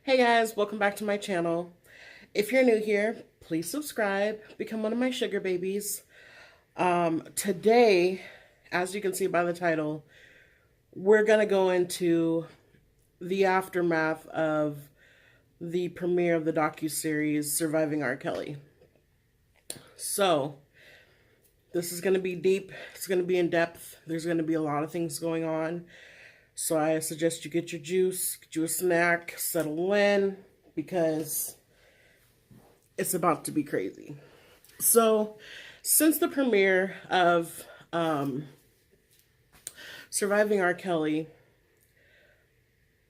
Hey guys, welcome back to my channel. If you're new here, please subscribe, become one of my sugar babies. Today, as you can see by the title, we're gonna go into the aftermath of the premiere of the docu-series Surviving R.Kelly. So, this is gonna be deep, it's gonna be in depth, there's gonna be a lot of things going on. So I suggest you get your juice, get you a snack, settle in, because it's about to be crazy. So, since the premiere of Surviving R. Kelly,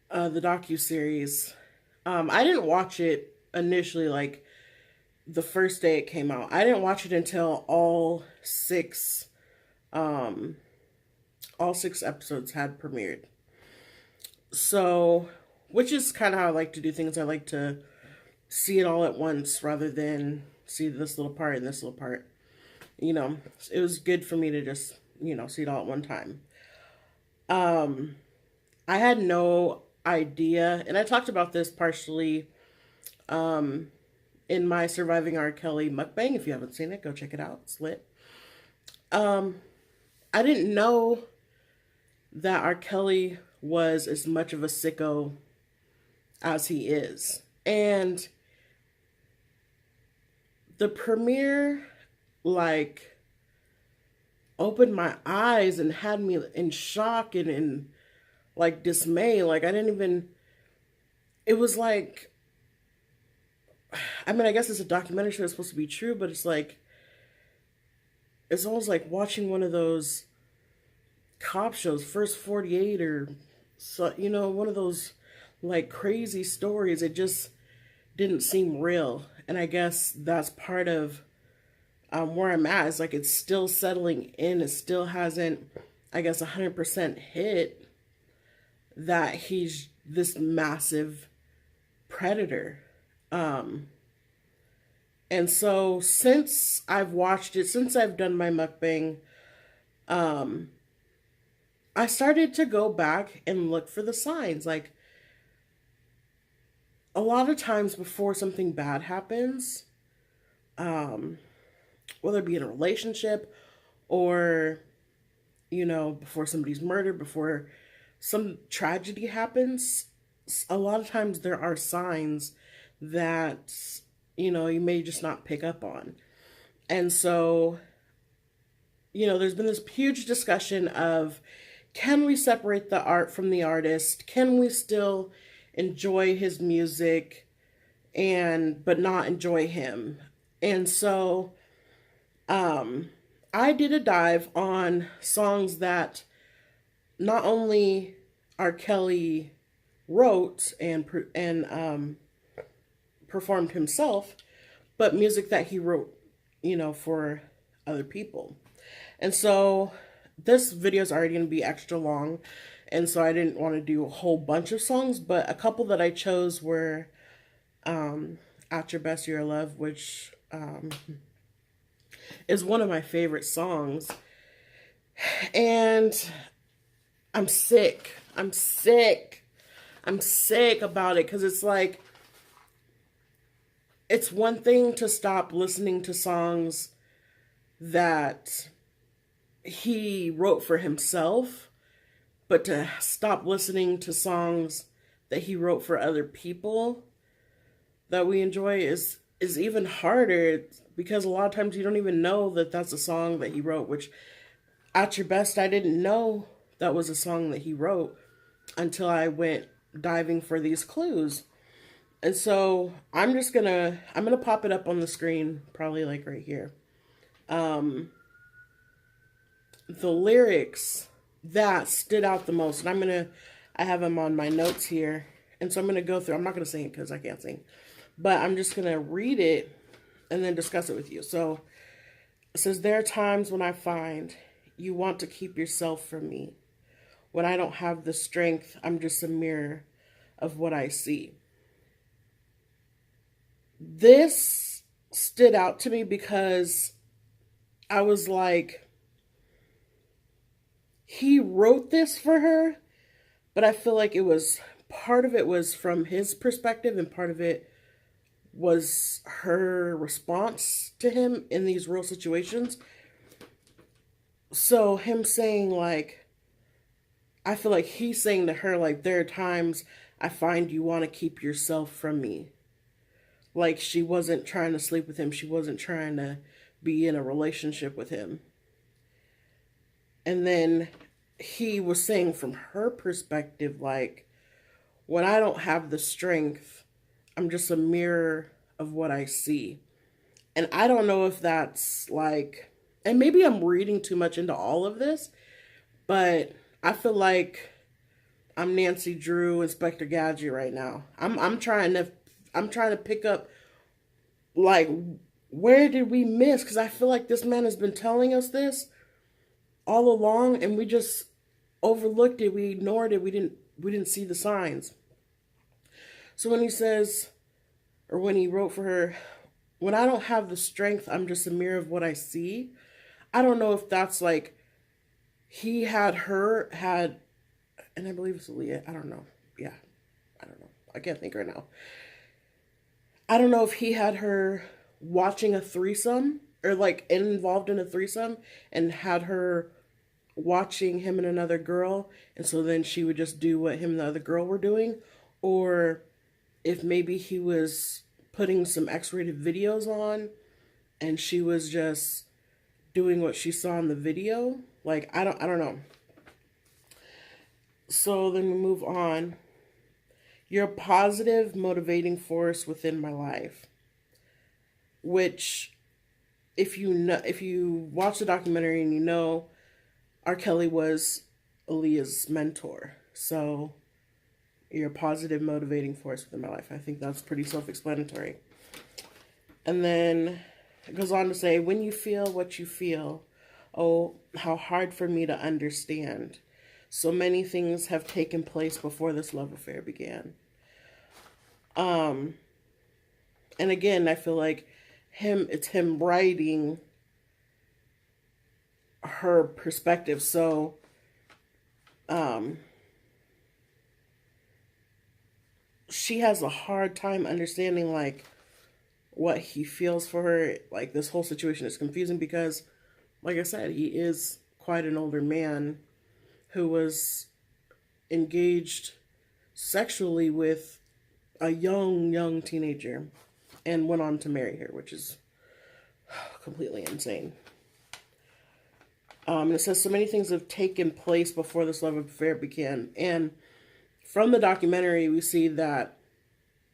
the docu-series, I didn't watch it initially, like, the first day it came out. I didn't watch it until all six episodes had premiered. So, which is kind of how I like to do things. I like to see it all at once rather than see this little part and this little part. You know, it was good for me to just, see it all at one time. I had no idea, and I talked about this partially in my Surviving R. Kelly mukbang. If you haven't seen it, go check it out. It's lit. I didn't know that R. Kelly was as much of a sicko as he is. And the premiere, like, opened my eyes and had me in shock and in, like, dismay. Like, I didn't even, it was like, I mean, I guess it's a documentary, so it's supposed to be true, but it's like, it's almost like watching one of those cop shows, First 48, or, so, one of those, like, crazy stories. It just didn't seem real. And I guess that's part of where I'm at. It's like it's still settling in. It still hasn't, I guess, 100% hit that he's this massive predator. And so since I've watched it, since I've done my mukbang, I started to go back and look for the signs. Like, a lot of times before something bad happens, whether it be in a relationship or, before somebody's murdered, before some tragedy happens, a lot of times there are signs that, you may just not pick up on. And so, there's been this huge discussion of, can we separate the art from the artist? Can we still enjoy his music but not enjoy him? And so I did a dive on songs that not only R. Kelly wrote and performed himself, but music that he wrote, for other people. And so this video is already going to be extra long, and so I didn't want to do a whole bunch of songs, but a couple that I chose were At Your Best, You're Love, which is one of my favorite songs. And I'm sick. I'm sick about it, because it's like, it's one thing to stop listening to songs that he wrote for himself, but to stop listening to songs that he wrote for other people that we enjoy is even harder, because a lot of times you don't even know that that's a song that he wrote. Which, At Your Best, I didn't know that was a song that he wrote until I went diving for these clues. And so I'm gonna pop it up on the screen, probably like right here. The lyrics that stood out the most, and I have them on my notes here, and so I'm gonna go through. I'm not gonna sing it because I can't sing, but I'm just gonna read it and then discuss it with you. So it says, there are times when I find you want to keep yourself from me. When I don't have the strength, I'm just a mirror of what I see. This stood out to me because I was like, he wrote this for her, but I feel like it was part of it was from his perspective and part of it was her response to him in these real situations. So him saying like, I feel like he's saying to her like, there are times I find you want to keep yourself from me. Like she wasn't trying to sleep with him. She wasn't trying to be in a relationship with him. And then he was saying from her perspective, like, when I don't have the strength, I'm just a mirror of what I see. And I don't know if that's like, and maybe I'm reading too much into all of this, but I feel like I'm Nancy Drew, Inspector Gadget right now. I'm trying to pick up like, where did we miss? Because I feel like this man has been telling us this all along, and we just overlooked it. We ignored it. We didn't see the signs. So when he says, or when he wrote for her, when I don't have the strength, I'm just a mirror of what I see. I don't know if that's like he had, and I believe it's Aaliyah. I don't know. Yeah, I don't know. I can't think right now. I don't know if he had her watching a threesome or like involved in a threesome and had her watching him and another girl, and so then she would just do what him and the other girl were doing, or if maybe he was putting some X-rated videos on and she was just doing what she saw in the video. Like I don't know. So then we move on. You're a positive, motivating force within my life. Which, if you watch the documentary and you know, R.Kelly was Aaliyah's mentor. So you're a positive, motivating force within my life. I think that's pretty self-explanatory. And then it goes on to say, when you feel what you feel, oh, how hard for me to understand. So many things have taken place before this love affair began. And again, I feel like it's him writing her perspective. So, she has a hard time understanding like what he feels for her. Like this whole situation is confusing because, like I said, he is quite an older man who was engaged sexually with a young teenager and went on to marry her, which is completely insane. And it says so many things have taken place before this love affair began. And from the documentary, we see that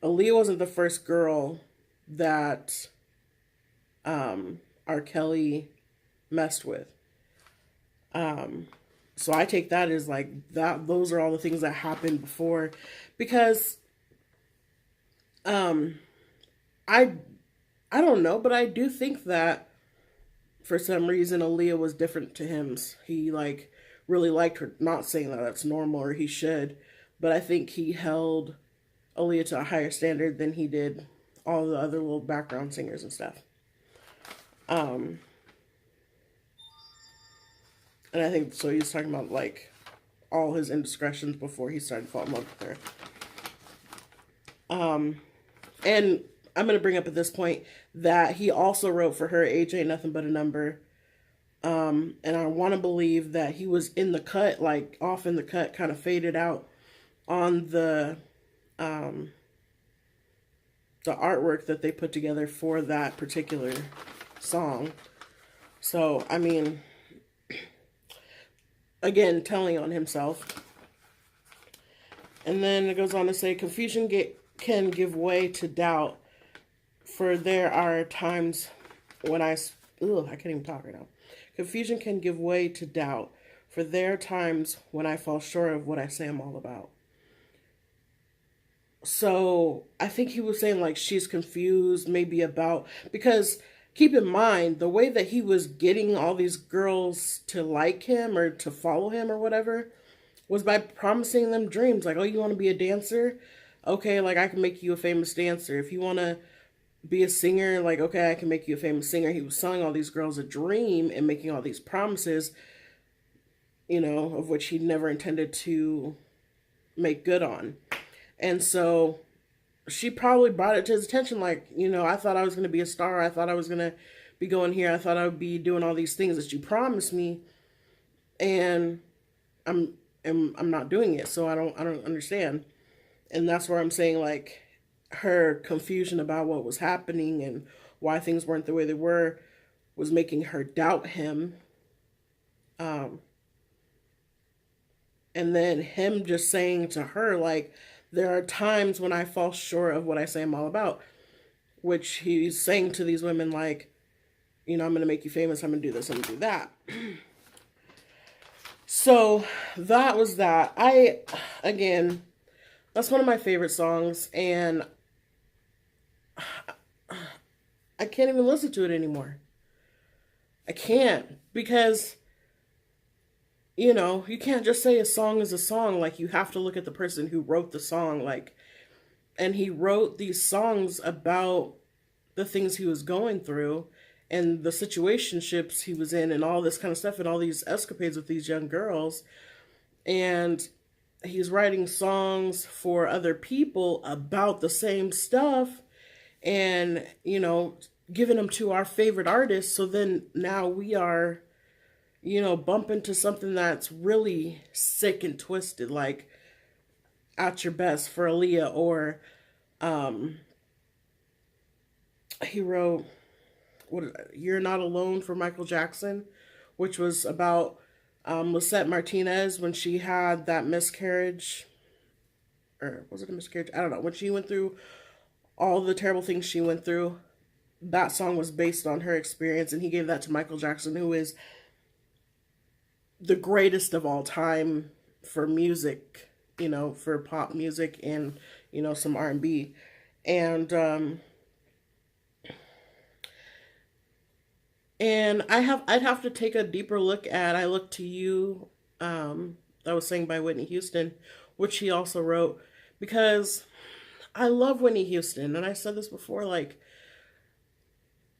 Aaliyah wasn't the first girl that R. Kelly messed with. So I take that as like that. Those are all the things that happened before, because I don't know, but I do think that for some reason Aaliyah was different to him. He like really liked her. Not saying that that's normal or he should, but I think he held Aaliyah to a higher standard than he did all the other little background singers and stuff. And I think so. He's talking about like all his indiscretions before he started falling in love with her. And I'm going to bring up at this point that he also wrote for her, Age Ain't Nothing But a Number. And I want to believe that he was in the cut, like off in the cut, kind of faded out on the artwork that they put together for that particular song. So, I mean, again, telling on himself. And then it goes on to say, confusion can give way to doubt, for there are times when I can't even talk right now. Confusion can give way to doubt, for there are times when I fall short of what I say I'm all about. So I think he was saying like she's confused maybe about, because keep in mind the way that he was getting all these girls to like him or to follow him or whatever was by promising them dreams. Like, oh, you want to be a dancer? Okay, like I can make you a famous dancer. If you want to be a singer, like, okay, I can make you a famous singer. He was selling all these girls a dream and making all these promises, you know, of which he never intended to make good on. And so she probably brought it to his attention, like, I thought I was going to be a star. I thought I was going to be going here. I thought I would be doing all these things that you promised me, and I'm I'm not doing it. So I don't understand. And that's where I'm saying, like, her confusion about what was happening and why things weren't the way they were was making her doubt him. Um, and then him just saying to her, like, there are times when I fall short of what I say I'm all about, which he's saying to these women, like, I'm going to make you famous. I'm going to do this. I'm going to do that. So that was that. Again, that's one of my favorite songs, and I can't even listen to it anymore. I can't, because, you can't just say a song is a song. Like, you have to look at the person who wrote the song. Like, and he wrote these songs about the things he was going through and the situationships he was in and all this kind of stuff and all these escapades with these young girls. And he's writing songs for other people about the same stuff and, giving them to our favorite artists. So then now we are, bumping to something that's really sick and twisted, like At Your Best for Aaliyah, or he wrote You're Not Alone for Michael Jackson, which was about Lisette Martinez when she had that miscarriage, or was it a miscarriage? I don't know. When she went through all the terrible things she went through, that song was based on her experience, and he gave that to Michael Jackson, who is the greatest of all time for music, for pop music and, some R&B. And I'd have to take a deeper look at I Look to You, that was sang by Whitney Houston, which he also wrote, because I love Whitney Houston. And I said this before, like,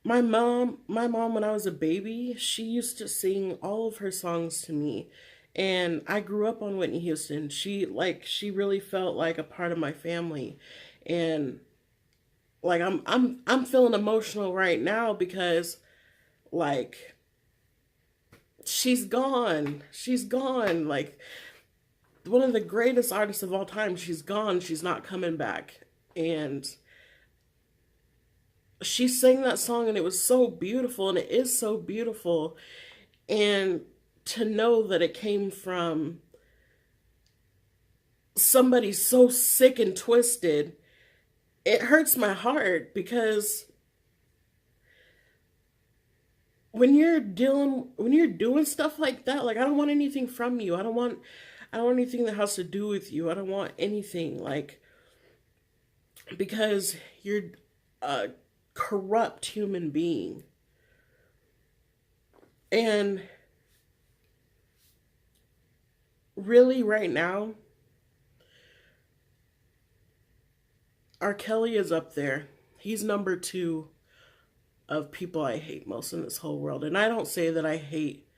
my mom, when I was a baby, she used to sing all of her songs to me. And I grew up on Whitney Houston. She really felt like a part of my family. And like, I'm feeling emotional right now because, like, she's gone. She's gone. Like, one of the greatest artists of all time. She's gone. She's not coming back. And she sang that song, and it was so beautiful, and it is so beautiful. And to know that it came from somebody so sick and twisted, it hurts my heart, because when you're doing stuff like that, like, I don't want anything from you. I don't want anything that has to do with you. I don't want anything, like, because you're a corrupt human being. And really, right now, R.Kelly is up there. He's number 2 of people I hate most in this whole world. And I don't say that I hate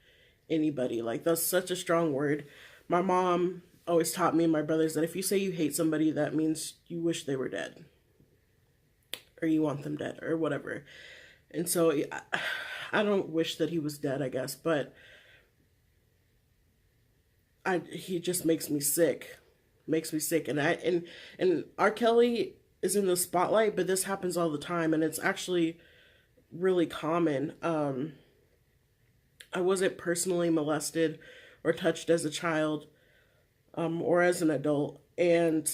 anybody. Like, that's such a strong word. My mom always taught me and my brothers that if you say you hate somebody, that means you wish they were dead, or you want them dead, or whatever. And so I don't wish that he was dead, I guess, but he just makes me sick. And R. Kelly is in the spotlight, but this happens all the time, and it's actually really common. I wasn't personally molested or touched as a child, or as an adult, and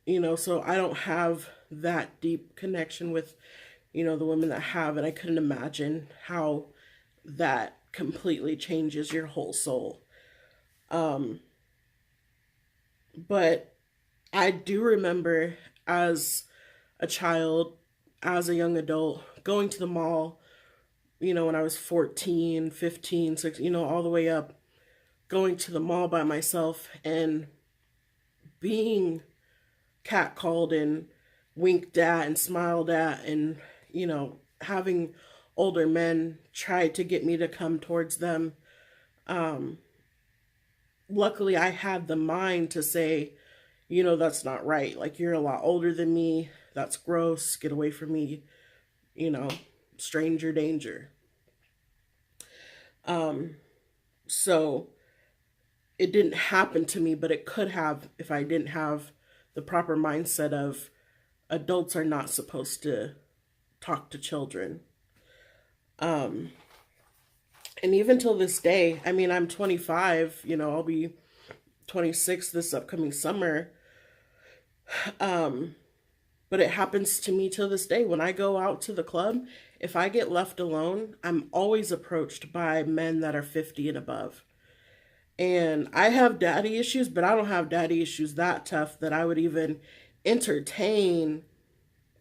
so I don't have that deep connection with, the women that have, and I couldn't imagine how that completely changes your whole soul. But I do remember as a child, as a young adult, going to the mall, when I was 14, 15, 16, all the way up, going to the mall by myself and being catcalled and winked at and smiled at, and, having older men try to get me to come towards them. Luckily, I had the mind to say, you know, that's not right. Like, you're a lot older than me. That's gross. Get away from me. You know, stranger danger. So it didn't happen to me, but it could have if I didn't have the proper mindset of adults are not supposed to talk to children. Um, and even till this day, I mean, I'm 25, you know, I'll be 26 this upcoming summer. Um, but it happens to me till this day. When I go out to the club, if I get left alone, I'm always approached by men that are 50 and above. And I have daddy issues, but I don't have daddy issues that tough that I would even entertain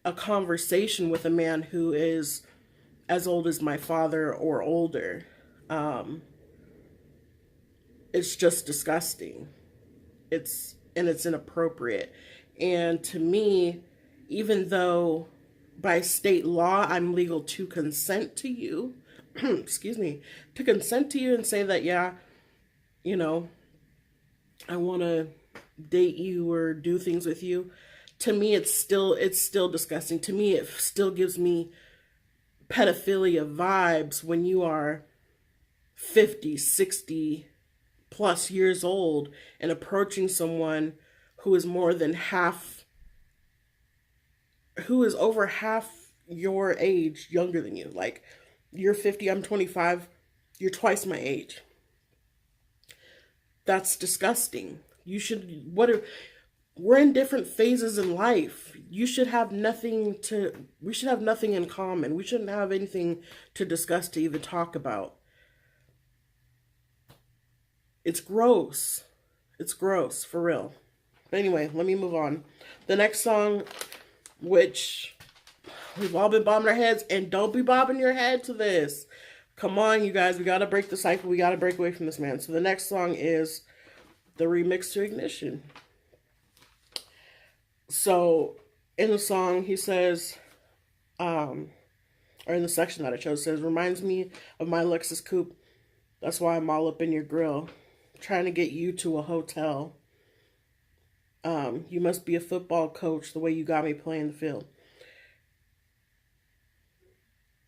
a conversation with a man who is as old as my father or older. Um, it's just disgusting. It's inappropriate. And to me, even though by state law I'm legal to consent to you, excuse me, to consent to you and say that, yeah, you know, I want to date you or do things with you. To me, it's still disgusting. To me, it still gives me pedophilia vibes when you are 50, 60 plus years old and approaching someone who is more than half, who is over half your age younger than you. Like, you're 50, I'm 25, you're twice my age. That's disgusting. You should, we're in different phases in life. We should have nothing in common. We shouldn't have anything to discuss, to even talk about. It's gross. It's gross, for real. But anyway, let me move on. The next song, which we've all been bobbing our heads, and don't be bobbing your head to this. Come on, you guys, we gotta break the cycle. We gotta break away from this man. So the next song is the remix to Ignition. So in the song, he says, or in the section that I chose, says, reminds me of my Lexus coupe. That's why I'm all up in your grill, trying to get you to a hotel. You must be a football coach the way you got me playing the field.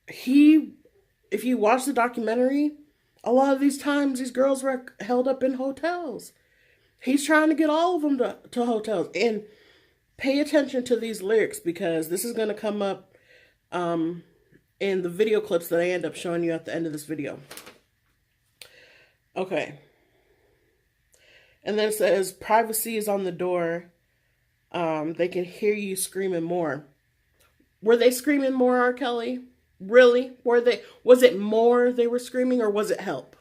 If you watch the documentary, a lot of these times these girls were held up in hotels. He's trying to get all of them to hotels. And pay attention to these lyrics, because this is going to come up in the video clips that I end up showing you at the end of this video. Okay. And then it says, privacy is on the door. They can hear you screaming more. Were they screaming more, R. Kelly? Really? Was it more they were screaming, or was it help?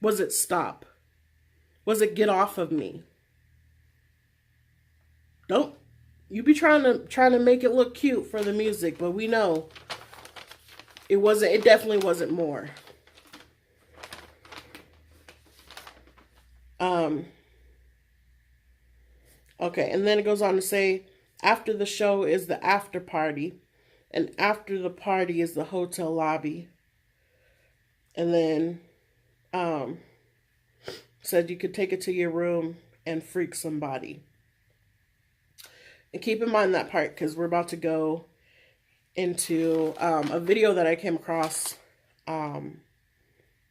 Was it stop? Was it get off of me? Don't you be trying to make it look cute for the music, but we know it definitely wasn't more. Okay, and then it goes on to say, after the show is the after party, and after the party is the hotel lobby. And then said you could take it to your room and freak somebody. And keep in mind that part, because we're about to go into a video that I came across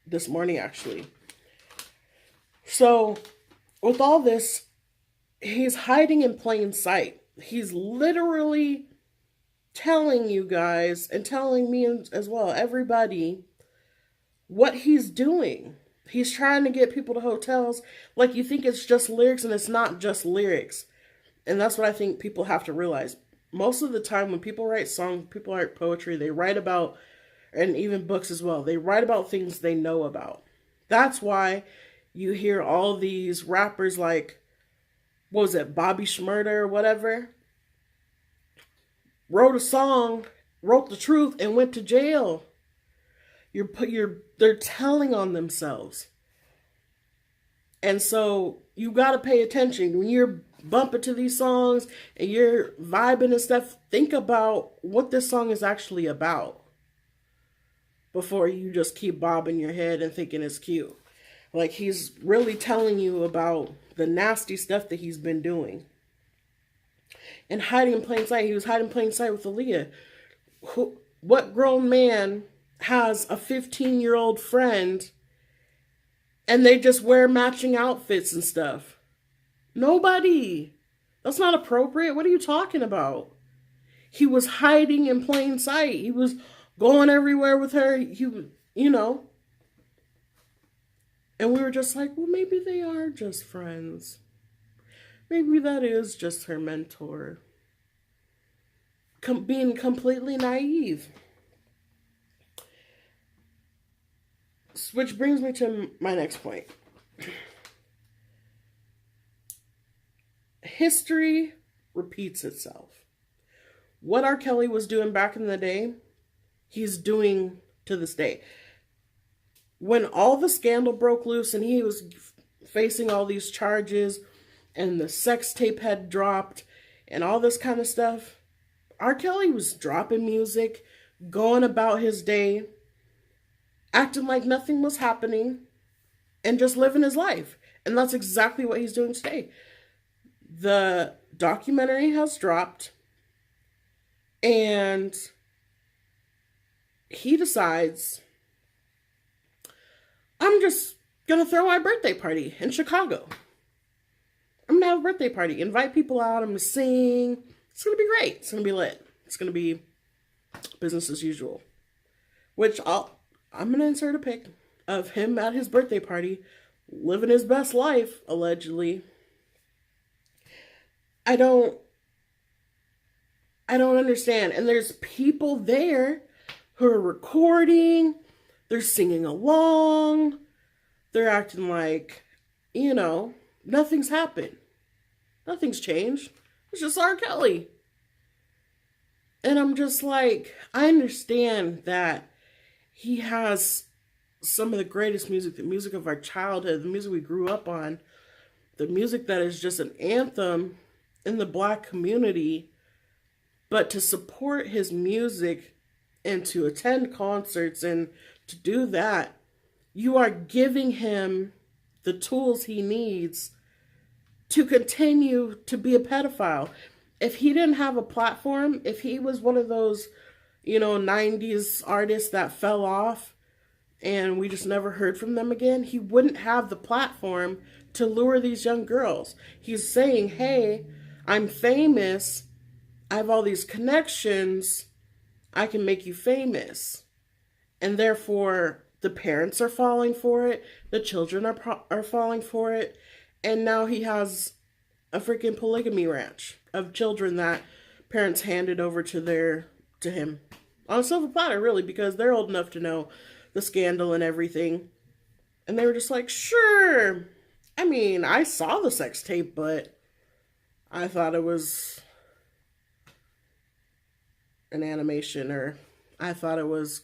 this morning, actually. So with all this, he's hiding in plain sight. He's literally telling you guys, and telling me as well, everybody, what he's doing. He's trying to get people to hotels. Like, you think it's just lyrics, and it's not just lyrics. And that's what I think people have to realize. Most of the time when people write songs, people write poetry, they write about, and even books as well, they write about things they know about. That's why you hear all these rappers like, what was it, Bobby Shmurda or whatever, wrote a song, wrote the truth, and went to jail. They're telling on themselves. And so you got to pay attention when you're bumping to these songs and you're vibing and stuff. Think about what this song is actually about before you just keep bobbing your head and thinking it's cute. Like, he's really telling you about the nasty stuff that he's been doing. And hiding in plain sight. He was hiding in plain sight with Aaliyah. What grown man has a 15-year-old friend and they just wear matching outfits and stuff? Nobody. That's not appropriate. What are you talking about? He was hiding in plain sight. He was going everywhere with her. You know. And we were just like, well, maybe they are just friends. Maybe that is just her mentor. Being completely naive. Which brings me to my next point. History repeats itself. What R.Kelly was doing back in the day, he's doing to this day. When all the scandal broke loose and he was facing all these charges and the sex tape had dropped and all this kind of stuff, R.Kelly was dropping music, going about his day, acting like nothing was happening, and just living his life. And that's exactly what he's doing today. The documentary has dropped, and he decides, I'm just going to throw my birthday party in Chicago. I'm going to have a birthday party, invite people out, I'm going to sing. It's going to be great. It's going to be lit. It's going to be business as usual. Which I'm going to insert a pic of him at his birthday party, living his best life, allegedly. I don't understand. And there's people there who are recording, they're singing along, they're acting like, nothing's happened. Nothing's changed. It's just R. Kelly. And I'm just like, I understand that he has some of the greatest music, the music of our childhood, the music we grew up on, the music that is just an anthem in the Black community. But to support his music and to attend concerts and to do that, you are giving him the tools he needs to continue to be a pedophile. If he didn't have a platform, if he was one of those, 90s artists that fell off and we just never heard from them again, he wouldn't have the platform to lure these young girls. He's saying, hey, I'm famous. I have all these connections. I can make you famous. And therefore, the parents are falling for it. The children are falling for it. And now he has a freaking polygamy ranch of children that parents handed over to him on a silver platter, really, because they're old enough to know the scandal and everything. And they were just like, sure. I mean, I saw the sex tape, but I thought it was an animation, or I thought it was,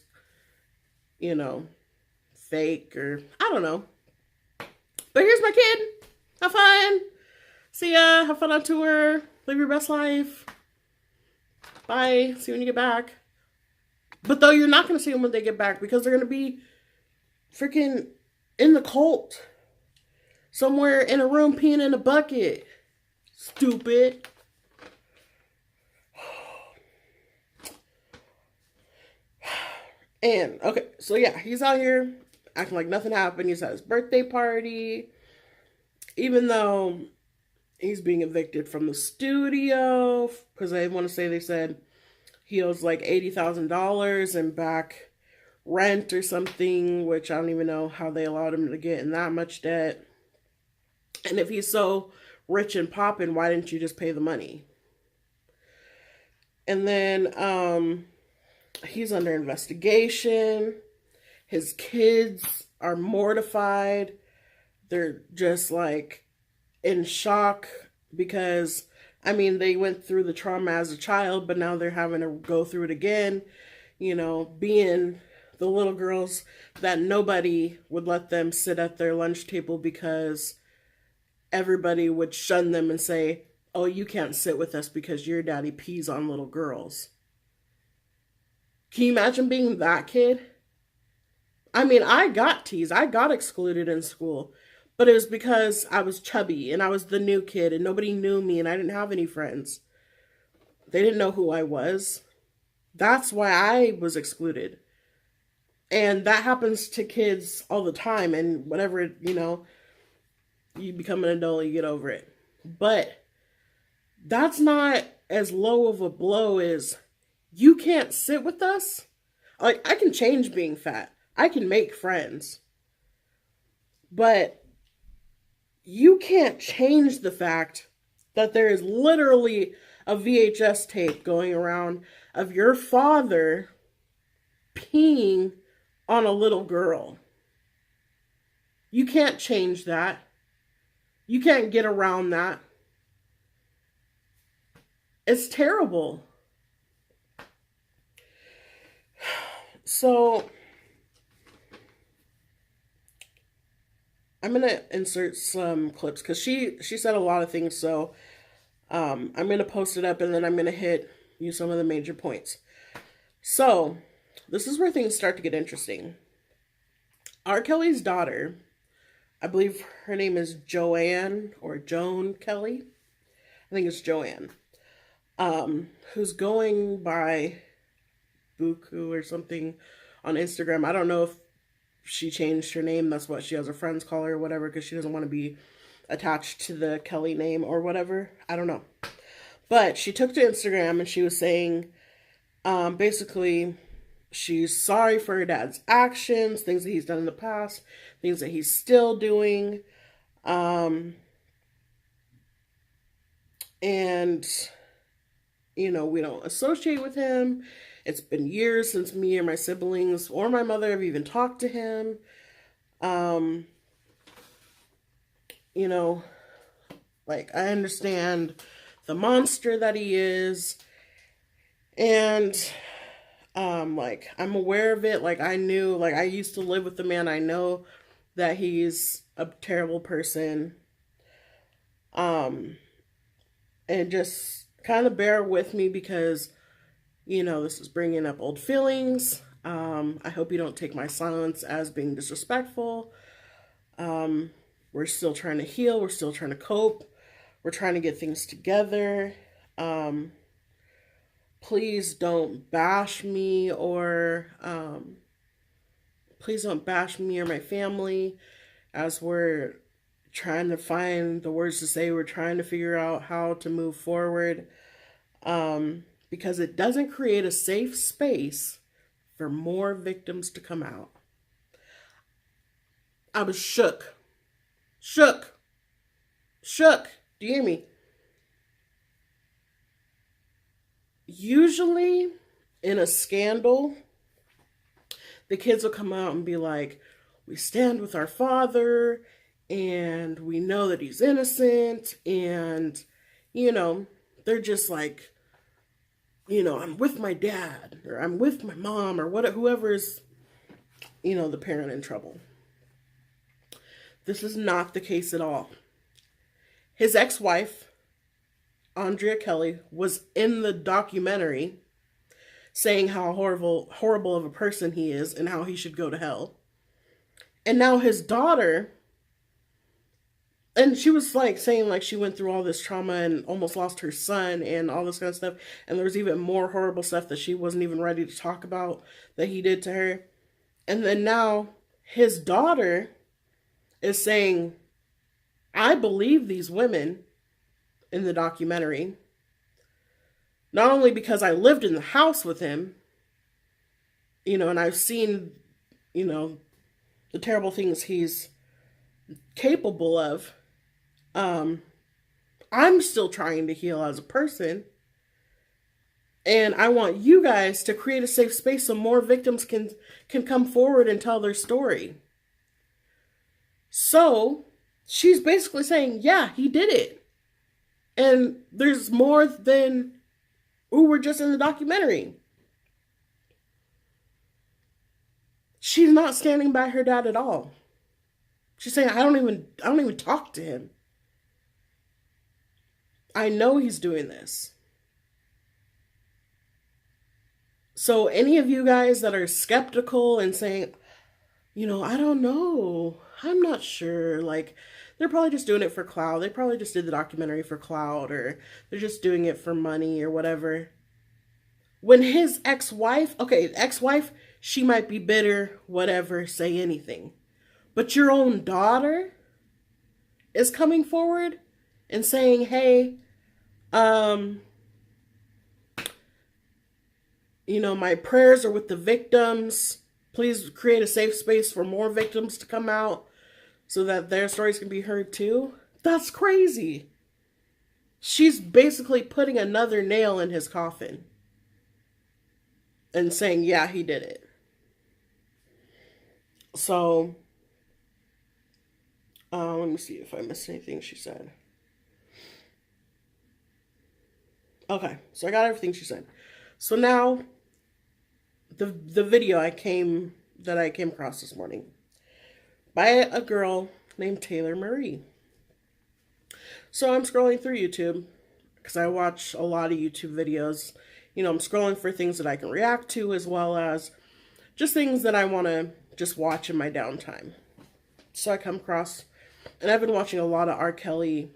fake, or I don't know. But here's my kid. Have fun. See ya. Have fun on tour. Live your best life. Bye. See you when you get back. But though you're not going to see them when they get back, because they're going to be freaking in the cult. Somewhere in a room peeing in a bucket. Stupid. And, okay, so yeah, he's out here acting like nothing happened. He's at his birthday party. Even though he's being evicted from the studio, because I want to say they said he owes like $80,000 in back rent or something, which I don't even know how they allowed him to get in that much debt. And if he's so rich and popping, why didn't you just pay the money? And then he's under investigation. His kids are mortified. They're just like in shock because, I mean, they went through the trauma as a child, but now they're having to go through it again, being the little girls that nobody would let them sit at their lunch table because everybody would shun them and say, oh, you can't sit with us because your daddy pees on little girls. Can you imagine being that kid? I mean, I got teased. I got excluded in school. But it was because I was chubby and I was the new kid and nobody knew me and I didn't have any friends. They didn't know who I was. That's why I was excluded. And that happens to kids all the time. And whenever, you become an adult, you get over it. But that's not as low of a blow as you can't sit with us. Like, I can change being fat, I can make friends. But you can't change the fact that there is literally a VHS tape going around of your father peeing on a little girl. You can't change that. You can't get around that. It's terrible. So I'm going to insert some clips because she said a lot of things. So I'm going to post it up and then I'm going to hit you some of the major points. So this is where things start to get interesting. R. Kelly's daughter, I believe her name is Joanne or Joan Kelly. I think it's Joanne. Who's going by Buku or something on Instagram. I don't know if she changed her name. That's what she has her friends call her or whatever because she doesn't want to be attached to the Kelly name or whatever. I don't know. But she took to Instagram and she was saying, basically, she's sorry for her dad's actions, things that he's done in the past, things that he's still doing. And, we don't associate with him. It's been years since me or my siblings or my mother have even talked to him. Like, I understand the monster that he is. And, like, I'm aware of it. Like, I knew, like, I used to live with the man. I know that he's a terrible person. And just kind of bear with me because, this is bringing up old feelings. I hope you don't take my silence as being disrespectful. We're still trying to heal. We're still trying to cope. We're trying to get things together. Please don't bash me or my family as we're trying to find the words to say. We're trying to figure out how to move forward. Because it doesn't create a safe space for more victims to come out. I was shook. Shook. Do you hear me? Usually, in a scandal, the kids will come out and be like, we stand with our father, and we know that he's innocent, and, they're just like, I'm with my dad, or I'm with my mom, or whoever's, the parent in trouble. This is not the case at all. His ex-wife, R.Kelly, was in the documentary saying how horrible of a person he is and how he should go to hell. And now his daughter, and she was like saying like she went through all this trauma and almost lost her son and all this kind of stuff. And there was even more horrible stuff that she wasn't even ready to talk about that he did to her. And then now his daughter is saying, I believe these women in the documentary, not only because I lived in the house with him, and I've seen, the terrible things he's capable of. I'm still trying to heal as a person. And I want you guys to create a safe space so more victims can come forward and tell their story. So she's basically saying, yeah, he did it. And there's more than, we're just in the documentary. She's not standing by her dad at all. She's saying, I don't even talk to him. I know he's doing this. So any of you guys that are skeptical and saying, I don't know. I'm not sure. Like, they're probably just doing it for clout. They probably just did the documentary for clout, or they're just doing it for money or whatever. When his ex-wife, okay, ex-wife, she might be bitter, whatever, say anything. But your own daughter is coming forward and saying, hey, um, my prayers are with the victims. Please create a safe space for more victims to come out so that their stories can be heard too. That's crazy. She's basically putting another nail in his coffin and saying, yeah, he did it. So, let me see if I missed anything she said. Okay, so I got everything she said. So now, the video that I came across this morning by a girl named Taylor Marie. So I'm scrolling through YouTube because I watch a lot of YouTube videos. I'm scrolling for things that I can react to, as well as just things that I want to just watch in my downtime. So I come across, and I've been watching a lot of R.Kelly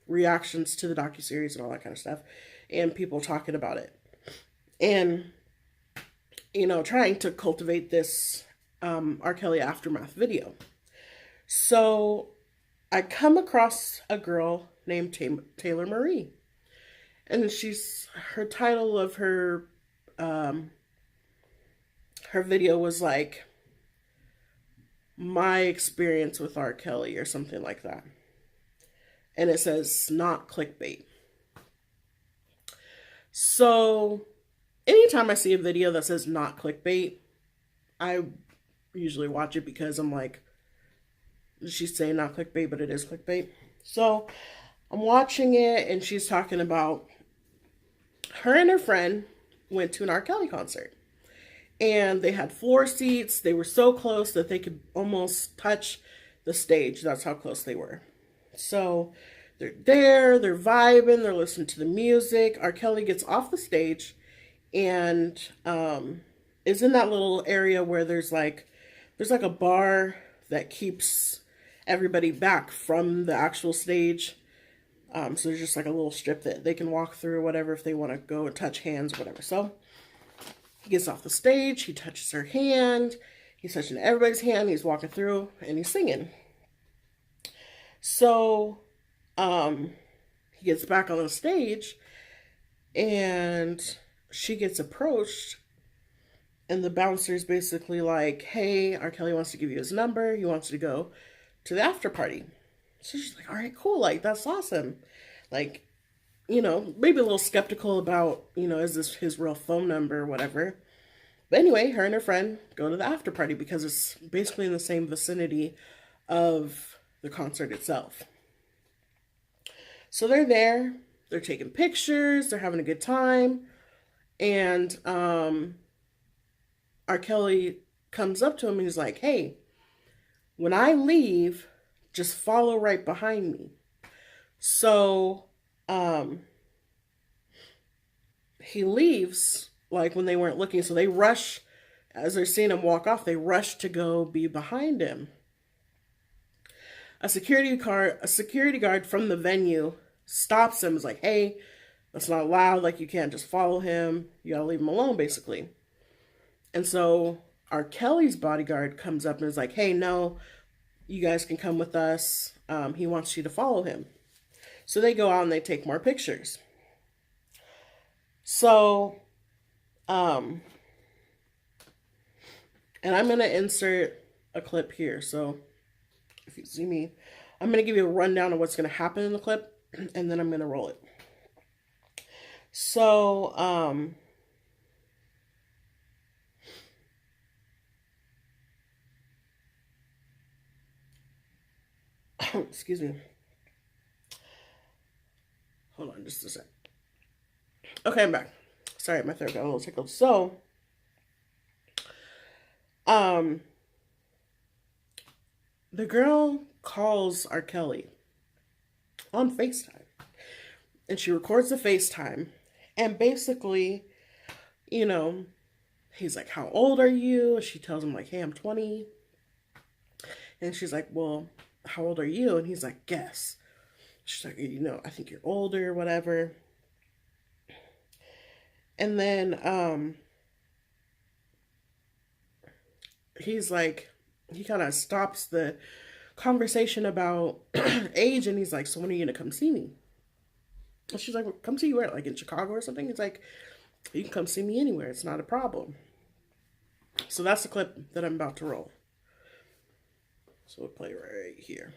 reactions to the docuseries and all that kind of stuff, and people talking about it. And, trying to cultivate this R.Kelly aftermath video. So I come across a girl named Taylor Marie. And her title of her video was like, my experience with R. Kelly or something like that. And it says, not clickbait. So anytime I see a video that says not clickbait, I usually watch it because I'm like, she's saying not clickbait, but it is clickbait. So I'm watching it, and she's talking about her and her friend went to an R. Kelly concert. And they had floor seats. They were so close that they could almost touch the stage. That's how close they were. So they're there, they're vibing, they're listening to the music. R. Kelly gets off the stage and is in that little area where there's like a bar that keeps everybody back from the actual stage. So there's just like a little strip that they can walk through or whatever if they want to go and touch hands or whatever. So he gets off the stage, he touches her hand, he's touching everybody's hand, he's walking through, and he's singing. So, he gets back on the stage, and she gets approached, and the bouncer's basically like, hey, R. Kelly wants to give you his number, he wants to go to the after party. So she's like, all right, cool, like, that's awesome. Like, maybe a little skeptical about, is this his real phone number or whatever. But anyway, her and her friend go to the after party because it's basically in the same vicinity of the concert itself. So they're there, they're taking pictures, they're having a good time. And R. Kelly comes up to him and he's like, hey, when I leave, just follow right behind me. So he leaves like when they weren't looking, so they rush, as they're seeing him walk off, they rush to go be behind him. A security guard from the venue stops him, is like, hey, that's not allowed, like, you can't just follow him, you gotta leave him alone, basically. And so R. Kelly's bodyguard comes up and is like, hey, no, you guys can come with us, he wants you to follow him. So they go out and they take more pictures. So, and I'm going to insert a clip here. So if you see me, I'm going to give you a rundown of what's going to happen in the clip, and then I'm going to roll it. So, excuse me. Hold on just a sec. Okay, I'm back. Sorry, my throat got a little tickled. So, the girl calls R. Kelly on FaceTime. And she records the FaceTime. And basically, he's like, how old are you? She tells him, like, hey, I'm 20. And she's like, well, how old are you? And he's like, guess. She's like, I think you're older, whatever. And then he's like, he kind of stops the conversation about age, and he's like, so when are you gonna come see me? And she's like, well, come see you where? Like in Chicago or something? He's like, you can come see me anywhere. It's not a problem. So that's the clip that I'm about to roll. So we'll play right here.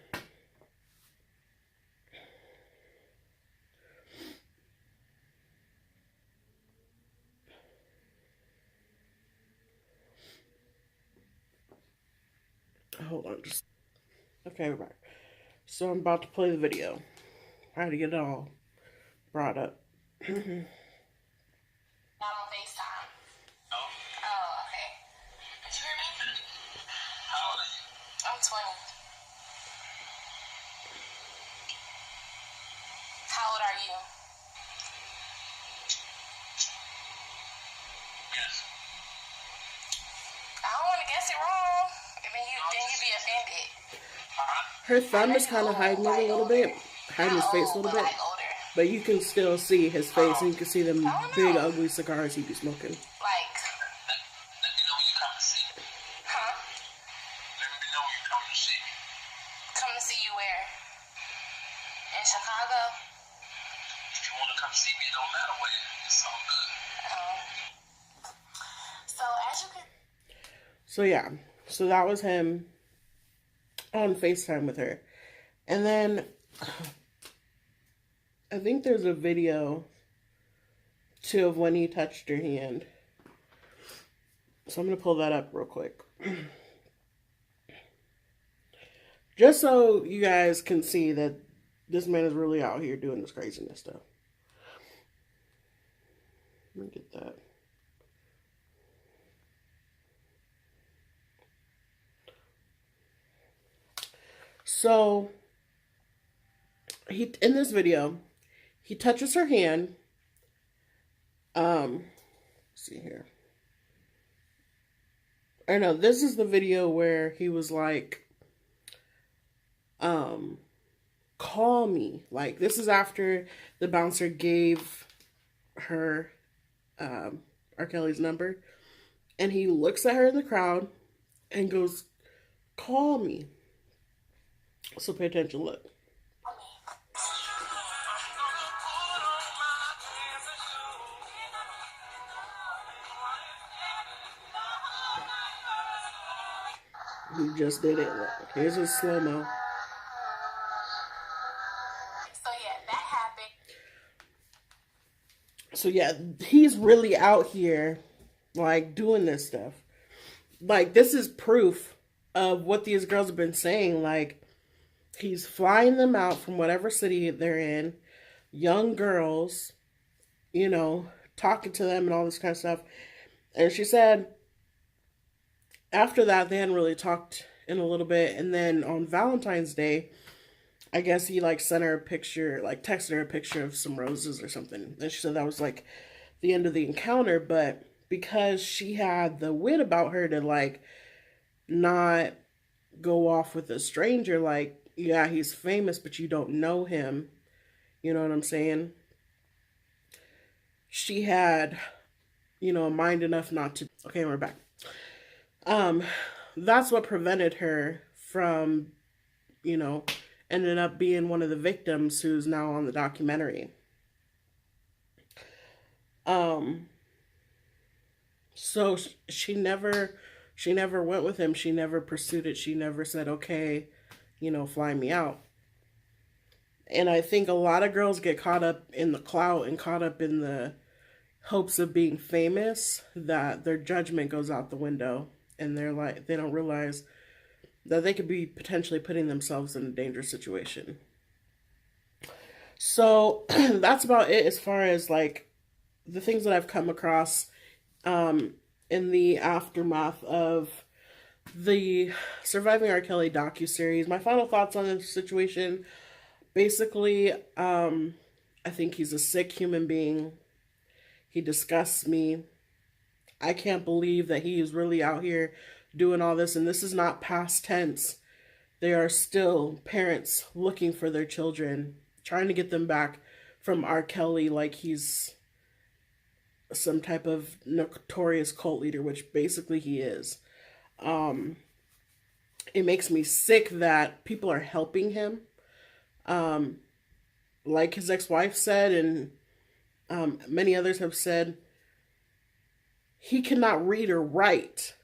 Hold on, just okay, we're back. So I'm about to play the video. I had to get it all brought up. Not on FaceTime. Oh. Oh, okay. Did you hear me? How old are you? I'm 20. How old are you? Yes. I don't want to guess it wrong. Then you be offended. Her thumb is kind of hiding it a little bit, hiding his face a little bit, but you can still see his face, and you can see them big, ugly cigars he be smoking. Like, let me know when you come to see me. Huh? Let me know when you come to see me. Come to see you where? In Chicago? If you want to come see me, it don't matter where. It's all good. So as you can. So yeah, so that was him on FaceTime with her. And then I think there's a video too of when he touched her hand. So I'm going to pull that up real quick. Just so you guys can see that this man is really out here doing this craziness stuff. Let me get that. So, in this video, he touches her hand. Let's see here. I know this is the video where he was like, call me. Like, this is after the bouncer gave her, R.Kelly's number. And he looks at her in the crowd and goes, call me. So pay attention, look. He just did it. Look, here's a slow-mo. So yeah, that happened. So yeah, he's really out here, like, doing this stuff. Like, this is proof of what these girls have been saying. Like, he's flying them out from whatever city they're in, young girls, talking to them and all this kind of stuff. And she said after that, they hadn't really talked in a little bit. And then on Valentine's Day, I guess he, like, sent her a picture, like, texted her a picture of some roses or something. And she said that was, like, the end of the encounter. But because she had the wit about her to, like, not go off with a stranger, like, yeah, he's famous, but you don't know him. You know what I'm saying? She had, mind enough not to. Okay, we're back. That's what prevented her from, ended up being one of the victims who's now on the documentary. So she never went with him. She never pursued it. She never said, okay, fly me out. And I think a lot of girls get caught up in the clout and caught up in the hopes of being famous that their judgment goes out the window, and they don't realize that they could be potentially putting themselves in a dangerous situation. So that's about it as far as, like, the things that I've come across in the aftermath of the Surviving R. Kelly docuseries. My final thoughts on the situation: basically, I think he's a sick human being. He disgusts me. I can't believe that he is really out here doing all this, and this is not past tense. there are still parents looking for their children, trying to get them back from R.Kelly like he's some type of notorious cult leader, which basically he is. Um, it makes me sick that people are helping him. Um, like his ex-wife said, and many others have said, he cannot read or write.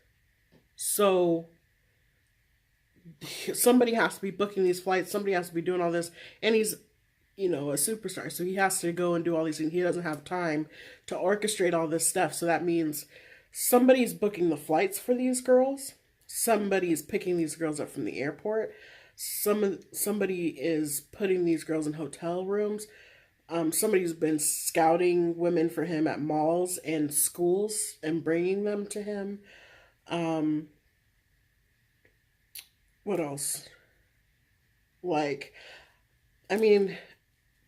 So somebody has to be booking these flights. Somebody has to be doing all this. And he's, a superstar. So he has to go and do all these things. He doesn't have time to orchestrate all this stuff. So that means somebody's booking the flights for these girls. Somebody's picking these girls up from the airport. Somebody is putting these girls in hotel rooms. Somebody's been scouting women for him at malls and schools and bringing them to him. What else? Like, I mean,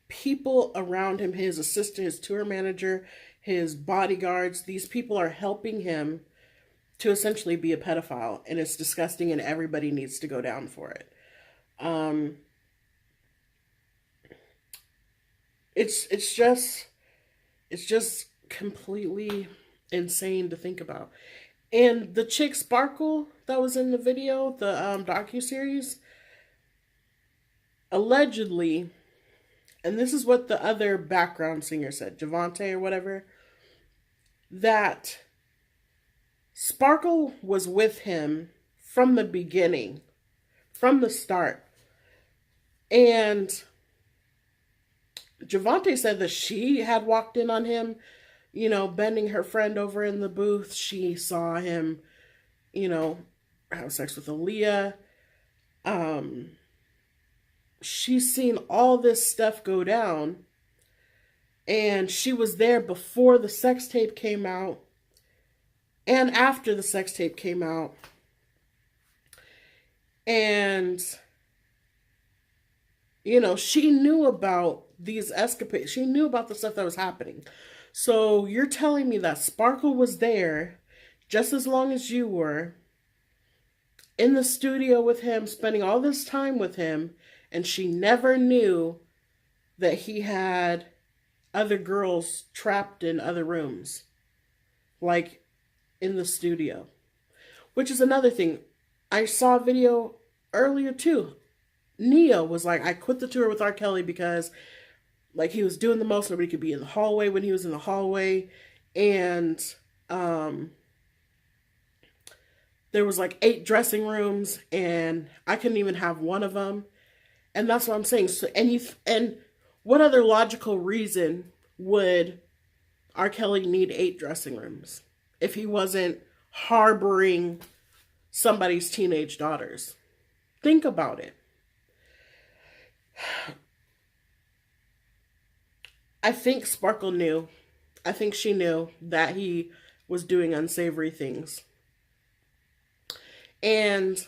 people around him, his assistant, his tour manager, his bodyguards, these people are helping him to essentially be a pedophile. And it's disgusting, and everybody needs to go down for it. It's just completely insane to think about. And the chick Sparkle that was in the video, the docuseries, allegedly, and this is what the other background singer said, Javante or whatever, that Sparkle was with him from the beginning, from the start. And Javante said that she had walked in on him, bending her friend over in the booth. She saw him, have sex with Aaliyah. She's seen all this stuff go down. And she was there before the sex tape came out and after the sex tape came out. And, she knew about these escapades. She knew about the stuff that was happening. So you're telling me that Sparkle was there just as long as you were, in the studio with him, spending all this time with him, and she never knew that he had other girls trapped in other rooms, like in the studio. Which is another thing. I saw a video earlier too. Nia was like, I quit the tour with R.Kelly because he was doing the most. Nobody could be in the hallway when he was in the hallway. And there was 8 dressing rooms, and I couldn't even have one of them. And that's what I'm saying. So, and what other logical reason would R.Kelly need 8 dressing rooms if he wasn't harboring somebody's teenage daughters? Think about it. I think Sparkle knew. I think she knew that he was doing unsavory things. And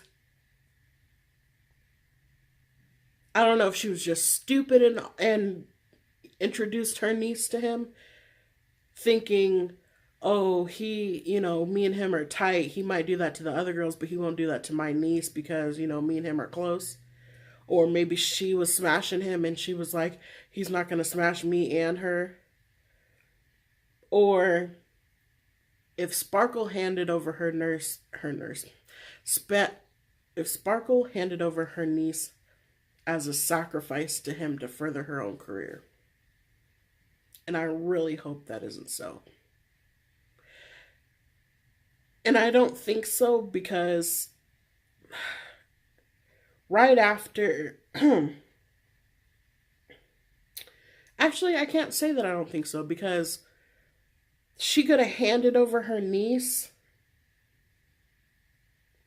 I don't know if she was just stupid and introduced her niece to him, thinking, oh, he, me and him are tight. He might do that to the other girls, but he won't do that to my niece because, me and him are close. Or maybe she was smashing him and she was like, he's not going to smash me and her. Or if Sparkle handed over if Sparkle handed over her niece as a sacrifice to him to further her own career. And I really hope that isn't so. And I don't think so because right after... Actually, I can't say that I don't think so because she could have handed over her niece.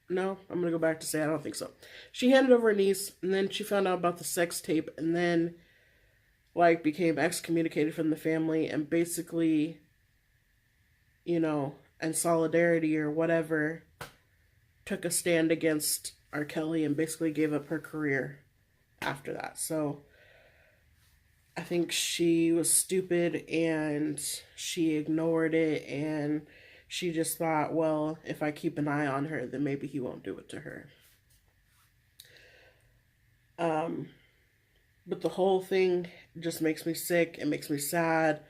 No, I'm going to go back to say I don't think so. She handed over her niece, and then she found out about the sex tape, and then, became excommunicated from the family, and basically, in solidarity or whatever, took a stand against R.Kelly and basically gave up her career after that. So, I think she was stupid, and she ignored it, and she just thought, well, if I keep an eye on her, then maybe he won't do it to her. But the whole thing just makes me sick. It makes me sad.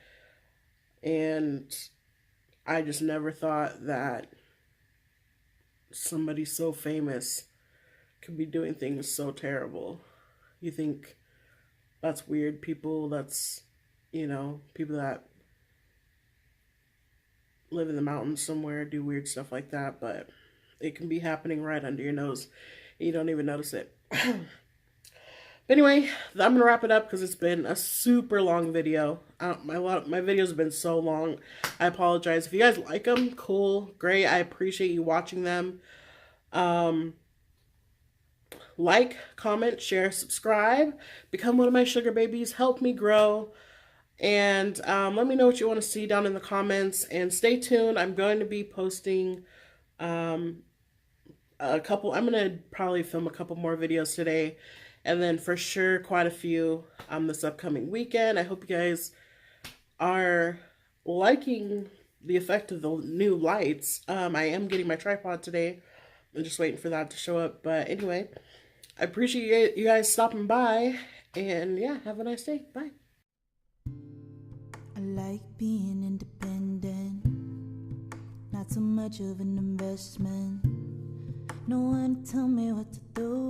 And I just never thought that somebody so famous could be doing things so terrible. You think that's weird, people that's, people that live in the mountains somewhere do weird stuff like that, but it can be happening right under your nose. And you don't even notice it. But anyway, I'm gonna wrap it up because it's been a super long video. My videos have been so long. I apologize. If you guys like them, cool, great. I appreciate you watching them. Like, comment, share, subscribe. Become one of my sugar babies. Help me grow. And let me know what you want to see down in the comments. And stay tuned. I'm going to be posting I'm going to probably film a couple more videos today. And then for sure, quite a few this upcoming weekend. I hope you guys are liking the effect of the new lights. I am getting my tripod today. I'm just waiting for that to show up. But anyway, I appreciate you guys stopping by. And yeah, have a nice day. Bye. I like being independent, not so much of an investment. No one to tell me what to do.